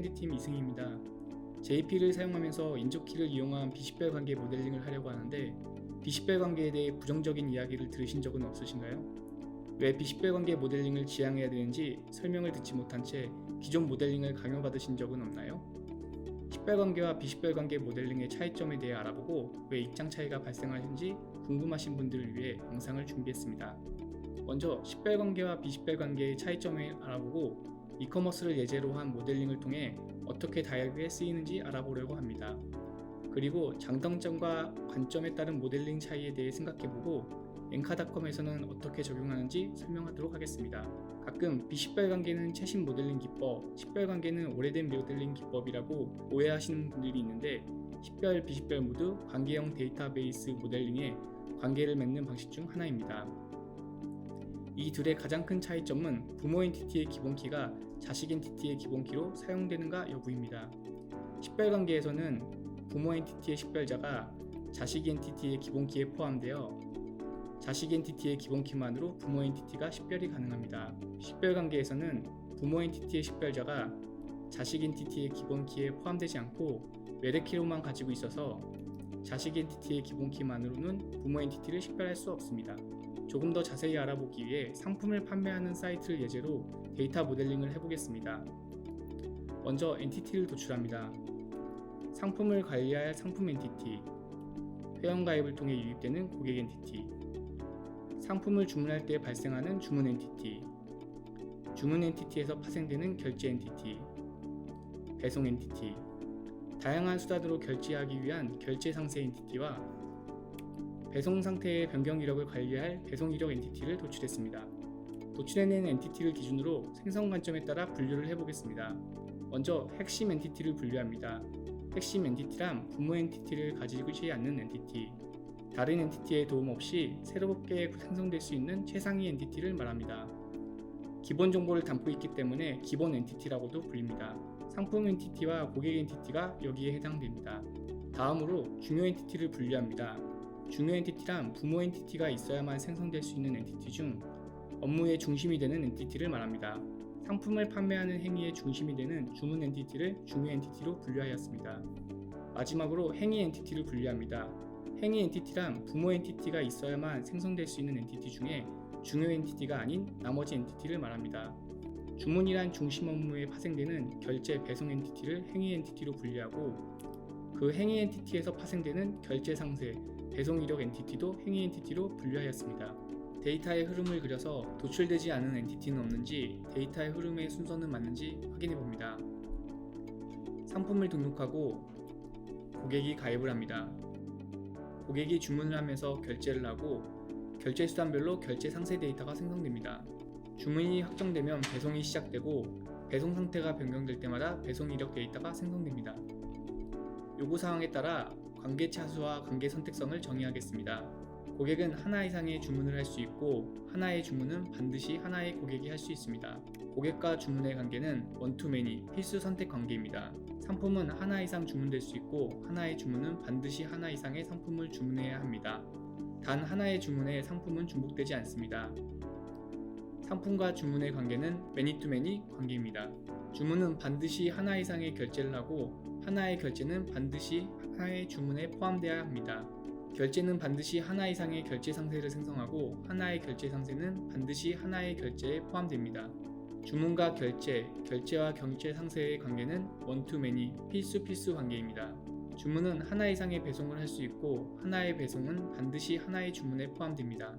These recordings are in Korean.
트렌드팀 이승희입니다. JP를 사용하면서 인적키를 이용한 비식별 관계 모델링을 하려고 하는데 비식별 관계에 대해 부정적인 이야기를 들으신 적은 없으신가요? 왜 비식별 관계 모델링을 지향해야 되는지 설명을 듣지 못한 채 기존 모델링을 강요받으신 적은 없나요? 식별 관계와 비식별 관계 모델링의 차이점에 대해 알아보고 왜 입장 차이가 발생하는지 궁금하신 분들을 위해 영상을 준비했습니다. 먼저 식별 관계와 비식별 관계의 차이점을 알아보고 이커머스를 예제로 한 모델링을 통해 어떻게 다양하게 쓰이는지 알아보려고 합니다. 그리고 장단점과 관점에 따른 모델링 차이에 대해 생각해보고 엔카닷컴에서는 어떻게 적용하는지 설명하도록 하겠습니다. 가끔 비식별 관계는 최신 모델링 기법, 식별 관계는 오래된 모델링 기법이라고 오해하시는 분들이 있는데 식별, 비식별 모두 관계형 데이터베이스 모델링의 관계를 맺는 방식 중 하나입니다. 이 둘의 가장 큰 차이점은 부모 엔티티의 기본키가 자식 엔티티의 기본키로 사용되는가 여부입니다. 식별 관계에서는 부모 엔티티의 식별자가 자식 엔티티의 기본키에 포함되어 자식 엔티티의 기본키만으로 부모 엔티티가 식별이 가능합니다. 식별 관계에서는 부모 엔티티의 식별자가 자식 엔티티의 기본키에 포함되지 않고 외래키로만 가지고 있어서 자식 엔티티의 기본키만으로는 부모 엔티티를 식별할 수 없습니다. 조금 더 자세히 알아보기 위해 상품을 판매하는 사이트를 예제로 데이터 모델링을 해보겠습니다. 먼저 엔티티를 도출합니다. 상품을 관리할 상품 엔티티, 회원가입을 통해 유입되는 고객 엔티티, 상품을 주문할 때 발생하는 주문 엔티티, 주문 엔티티에서 파생되는 결제 엔티티, 배송 엔티티, 다양한 수단으로 결제하기 위한 결제 상세 엔티티와 배송 상태의 변경 이력을 관리할 배송 이력 엔티티를 도출했습니다. 도출해낸 엔티티를 기준으로 생성 관점에 따라 분류를 해보겠습니다. 먼저 핵심 엔티티를 분류합니다. 핵심 엔티티란 부모 엔티티를 가지지 않는 엔티티, 다른 엔티티의 도움 없이 새롭게 생성될 수 있는 최상위 엔티티를 말합니다. 기본 정보를 담고 있기 때문에 기본 엔티티라고도 불립니다. 상품 엔티티와 고객 엔티티가 여기에 해당됩니다. 다음으로 중요 엔티티를 분류합니다. 중요 엔티티란 부모 엔티티가 있어야만 생성될 수 있는 엔티티 중 업무의 중심이 되는 엔티티를 말합니다. 상품을 판매하는 행위의 중심이 되는 주문 엔티티를 중요 엔티티로 분류하였습니다. 마지막으로 행위 엔티티를 분류합니다. 행위 엔티티란 부모 엔티티가 있어야만 생성될 수 있는 엔티티 중에 중요 엔티티가 아닌 나머지 엔티티를 말합니다. 주문이란 중심 업무에 파생되는 결제 배송 엔티티를 행위 엔티티로 분류하고 그 행위 엔티티에서 파생되는 결제 상세, 배송 이력 엔티티도 행위 엔티티로 분류하였습니다. 데이터의 흐름을 그려서 도출되지 않은 엔티티는 없는지 데이터의 흐름의 순서는 맞는지 확인해 봅니다. 상품을 등록하고 고객이 가입을 합니다. 고객이 주문을 하면서 결제를 하고 결제 수단별로 결제 상세 데이터가 생성됩니다. 주문이 확정되면 배송이 시작되고 배송 상태가 변경될 때마다 배송 이력 데이터가 생성됩니다. 요구사항에 따라 관계 차수와 관계 선택성을 정의하겠습니다. 고객은 하나 이상의 주문을 할 수 있고 하나의 주문은 반드시 하나의 고객이 할 수 있습니다. 고객과 주문의 관계는 원투매니 필수 선택 관계입니다. 상품은 하나 이상 주문될 수 있고 하나의 주문은 반드시 하나 이상의 상품을 주문해야 합니다. 단 하나의 주문에 상품은 중복되지 않습니다. 상품과 주문의 관계는 매니투매니 관계입니다. 주문은 반드시 하나 이상의 결제를 하고 하나의 결제는 반드시 하나의 주문에 포함되어야 합니다. 결제는 반드시 하나 이상의 결제 상세를 생성하고 하나의 결제 상세는 반드시 하나의 결제에 포함됩니다. 주문과 결제, 결제와 결제 상세의 관계는 원투매니 필수 관계입니다. 주문은 하나 이상의 배송을 할 수 있고 하나의 배송은 반드시 하나의 주문에 포함됩니다.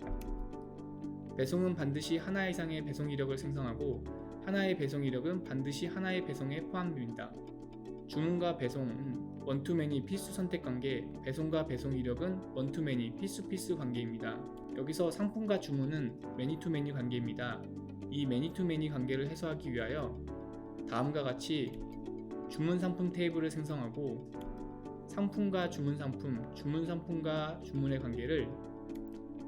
배송은 반드시 하나 이상의 배송 이력을 생성하고 하나의 배송 이력은 반드시 하나의 배송에 포함됩니다. 주문과 배송은 원투매니 필수 선택 관계, 배송과 배송 이력은 원투매니 필수 관계입니다. 여기서 상품과 주문은 매니투매니 관계입니다. 이 매니투매니 관계를 해소하기 위하여 다음과 같이 주문 상품 테이블을 생성하고 상품과 주문 상품, 주문 상품과 주문의 관계를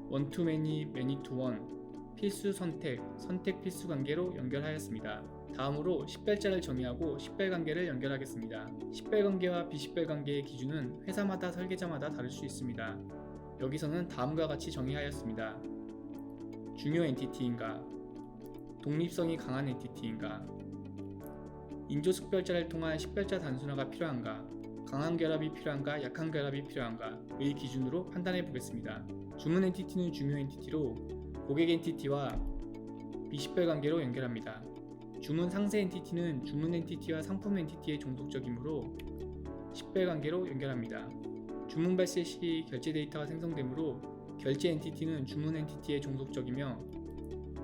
원투매니 매니투원 필수 선택 필수 관계로 연결하였습니다. 다음으로 식별자를 정의하고 식별관계를 연결하겠습니다. 식별관계와 비식별관계의 기준은 회사마다 설계자마다 다를 수 있습니다. 여기서는 다음과 같이 정의하였습니다. 중요 엔티티인가, 독립성이 강한 엔티티인가, 인조숙별자를 통한 식별자 단순화가 필요한가, 강한 결합이 필요한가, 약한 결합이 필요한가의 기준으로 판단해 보겠습니다. 주문 엔티티는 중요 엔티티로 고객 엔티티와 비식별 관계로 연결합니다. 주문 상세 엔티티는 주문 엔티티와 상품 엔티티의 종속적이므로 식별 관계로 연결합니다. 주문 발생 시 결제 데이터가 생성되므로 결제 엔티티는 주문 엔티티의 종속적이며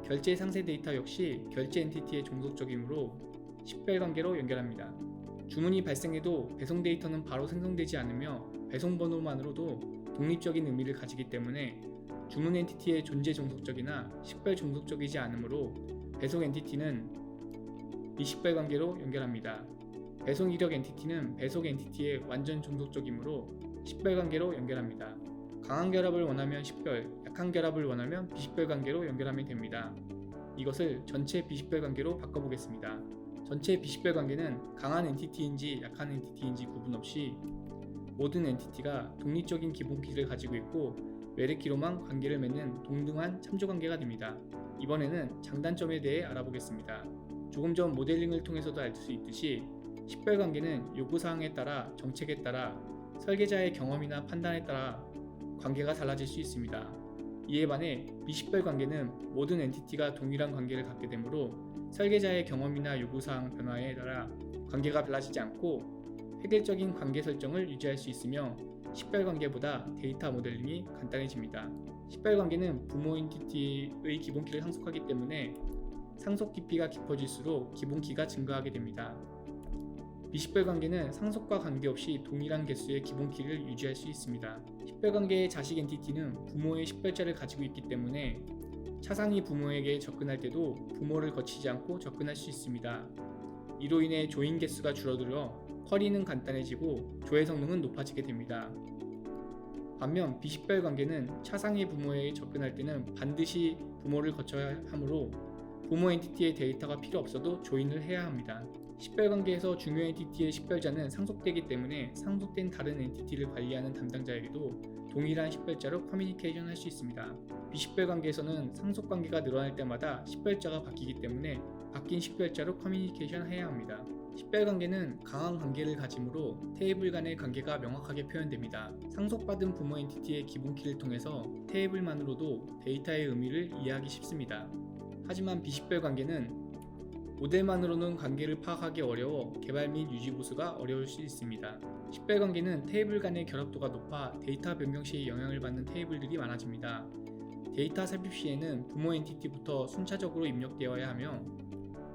결제 상세 데이터 역시 결제 엔티티의 종속적이므로 식별 관계로 연결합니다. 주문이 발생해도 배송 데이터는 바로 생성되지 않으며 배송 번호만으로도 독립적인 의미를 가지기 때문에 주문 엔티티의 존재 종속적이나 식별 종속적이지 않으므로 배송 엔티티는 비식별 관계로 연결합니다. 배송 이력 엔티티는 배송 엔티티의 완전 종속적이므로 식별 관계로 연결합니다. 강한 결합을 원하면 식별, 약한 결합을 원하면 비식별 관계로 연결하면 됩니다. 이것을 전체 비식별 관계로 바꿔보겠습니다. 전체 비식별 관계는 강한 엔티티인지 약한 엔티티인지 구분 없이 모든 엔티티가 독립적인 기본키를 가지고 있고 외래키로만 관계를 맺는 동등한 참조관계가 됩니다. 이번에는 장단점에 대해 알아보겠습니다. 조금 전 모델링을 통해서도 알 수 있듯이 식별관계는 요구사항에 따라 정책에 따라 설계자의 경험이나 판단에 따라 관계가 달라질 수 있습니다. 이에 반해 비식별관계는 모든 엔티티가 동일한 관계를 갖게 되므로 설계자의 경험이나 요구사항 변화에 따라 관계가 달라지지 않고 획일적인 관계 설정을 유지할 수 있으며 식별관계보다 데이터 모델링이 간단해집니다. 식별관계는 부모 엔티티의 기본키를 상속하기 때문에 상속 깊이가 깊어질수록 기본키가 증가하게 됩니다. 비식별관계는 상속과 관계없이 동일한 개수의 기본키를 유지할 수 있습니다. 식별관계의 자식 엔티티는 부모의 식별자를 가지고 있기 때문에 차상위 부모에게 접근할 때도 부모를 거치지 않고 접근할 수 있습니다. 이로 인해 조인 개수가 줄어들어 쿼리는 간단해지고 조회 성능은 높아지게 됩니다. 반면 비식별관계는 차상위 부모에게 접근할 때는 반드시 부모를 거쳐야 하므로 부모 엔티티의 데이터가 필요 없어도 조인을 해야 합니다. 식별관계에서 중요 엔티티의 식별자는 상속되기 때문에 상속된 다른 엔티티를 관리하는 담당자에게도 동일한 식별자로 커뮤니케이션 할 수 있습니다. 비식별관계에서는 상속관계가 늘어날 때마다 식별자가 바뀌기 때문에 바뀐 식별자로 커뮤니케이션 해야 합니다. 식별관계는 강한 관계를 가지므로 테이블 간의 관계가 명확하게 표현됩니다. 상속받은 부모 엔티티의 기본키를 통해서 테이블만으로도 데이터의 의미를 이해하기 쉽습니다. 하지만 비식별관계는 모델만으로는 관계를 파악하기 어려워 개발 및 유지 보수가 어려울 수 있습니다. 식별관계는 테이블 간의 결합도가 높아 데이터 변경 시 영향을 받는 테이블들이 많아집니다. 데이터 삽입 시에는 부모 엔티티부터 순차적으로 입력되어야 하며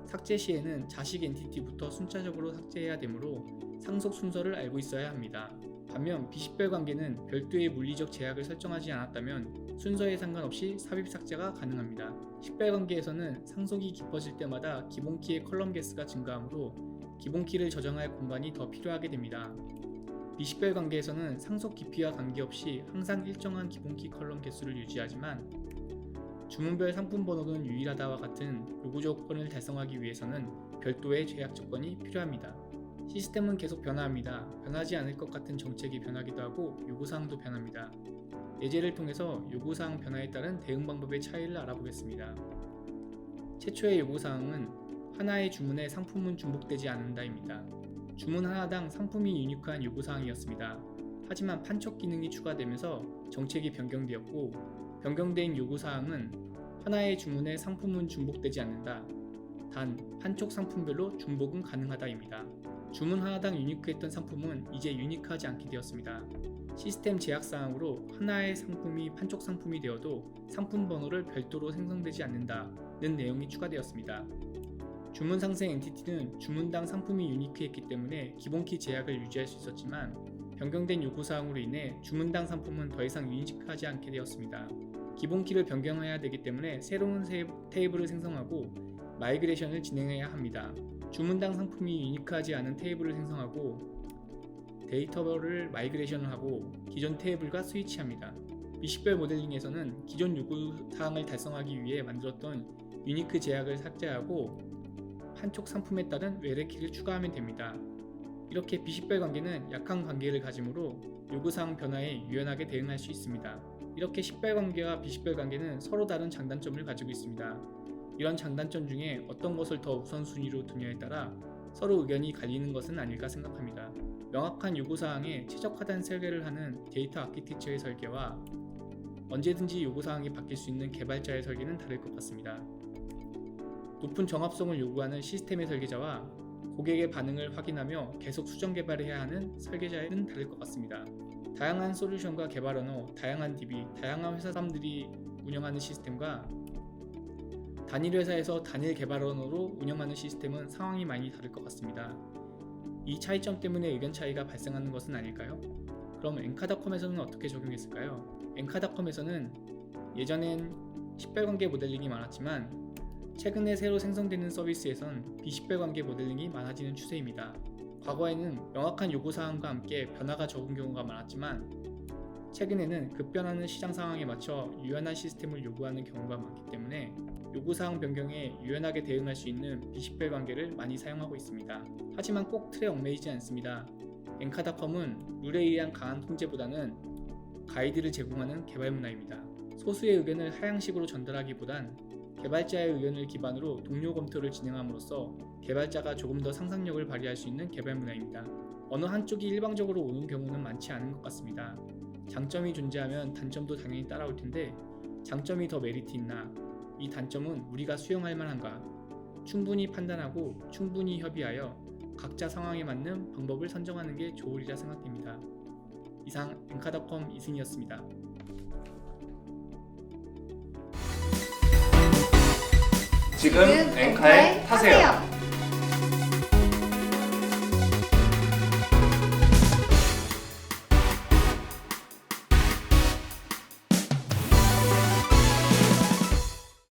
삭제 시에는 자식 엔티티부터 순차적으로 삭제해야 되므로 상속 순서를 알고 있어야 합니다. 반면 비식별관계는 별도의 물리적 제약을 설정하지 않았다면 순서에 상관없이 삽입 삭제가 가능합니다. 식별관계에서는 상속이 깊어질 때마다 기본키의 컬럼 개수가 증가하므로 기본키를 저장할 공간이 더 필요하게 됩니다. 비식별관계에서는 상속 깊이와 관계없이 항상 일정한 기본키 컬럼 개수를 유지하지만 주문별 상품 번호는 유일하다와 같은 요구 조건을 달성하기 위해서는 별도의 제약 조건이 필요합니다. 시스템은 계속 변화합니다. 변하지 않을 것 같은 정책이 변하기도 하고 요구사항도 변합니다. 예제를 통해서 요구사항 변화에 따른 대응 방법의 차이를 알아보겠습니다. 최초의 요구사항은 하나의 주문에 상품은 중복되지 않는다입니다. 주문 하나당 상품이 유니크한 요구사항이었습니다. 하지만 판촉 기능이 추가되면서 정책이 변경되었고 변경된 요구사항은 하나의 주문에 상품은 중복되지 않는다. 단 판촉 상품별로 중복은 가능하다입니다. 주문 하나당 유니크했던 상품은 이제 유니크하지 않게 되었습니다. 시스템 제약사항으로 하나의 상품이 판촉 상품이 되어도 상품 번호를 별도로 생성되지 않는다는 내용이 추가되었습니다. 주문 상세 엔티티는 주문당 상품이 유니크했기 때문에 기본키 제약을 유지할 수 있었지만 변경된 요구사항으로 인해 주문당 상품은 더 이상 유니크하지 않게 되었습니다. 기본키를 변경해야 되기 때문에 새로운 테이블을 생성하고 마이그레이션을 진행해야 합니다. 주문당 상품이 유니크하지 않은 테이블을 생성하고 데이터를 마이그레이션을 하고 기존 테이블과 스위치합니다. 비식별 모델링에서는 기존 요구사항을 달성하기 위해 만들었던 유니크 제약을 삭제하고 판촉 상품에 따른 외래키를 추가하면 됩니다. 이렇게 비식별 관계는 약한 관계를 가지므로 요구사항 변화에 유연하게 대응할 수 있습니다. 이렇게 식별 관계와 비식별 관계는 서로 다른 장단점을 가지고 있습니다. 이런 장단점 중에 어떤 것을 더 우선순위로 두냐에 따라 서로 의견이 갈리는 것은 아닐까 생각합니다. 명확한 요구사항에 최적화된 설계를 하는 데이터 아키텍처의 설계와 언제든지 요구사항이 바뀔 수 있는 개발자의 설계는 다를 것 같습니다. 높은 정합성을 요구하는 시스템의 설계자와 고객의 반응을 확인하며 계속 수정 개발해야 하는 설계자는 다를 것 같습니다. 다양한 솔루션과 개발 언어, 다양한 DB, 다양한 회사 사람들이 운영하는 시스템과 단일 회사에서 단일 개발 언어로 운영하는 시스템은 상황이 많이 다를 것 같습니다. 이 차이점 때문에 의견 차이가 발생하는 것은 아닐까요? 그럼 엔카닷컴에서는 어떻게 적용했을까요? 엔카닷컴에서는 예전엔 식별관계 모델링이 많았지만 최근에 새로 생성되는 서비스에선 비식별관계 모델링이 많아지는 추세입니다. 과거에는 명확한 요구사항과 함께 변화가 적은 경우가 많았지만 최근에는 급변하는 시장 상황에 맞춰 유연한 시스템을 요구하는 경우가 많기 때문에 요구사항 변경에 유연하게 대응할 수 있는 비식별관계를 많이 사용하고 있습니다. 하지만 꼭 틀에 얽매이지 않습니다. 엔카닷컴은 룰에 의한 강한 통제보다는 가이드를 제공하는 개발 문화입니다. 소수의 의견을 하향식으로 전달하기보단 개발자의 의견을 기반으로 동료 검토를 진행함으로써 개발자가 조금 더 상상력을 발휘할 수 있는 개발 문화입니다. 어느 한쪽이 일방적으로 오는 경우는 많지 않은 것 같습니다. 장점이 존재하면 단점도 당연히 따라올 텐데 장점이 더 메리트 있나? 이 단점은 우리가 수용할 만한가? 충분히 판단하고 충분히 협의하여 각자 상황에 맞는 방법을 선정하는 게 좋으리라 생각됩니다. 이상 엔카닷컴 이승이었습니다. 지금 엔카에 타세요.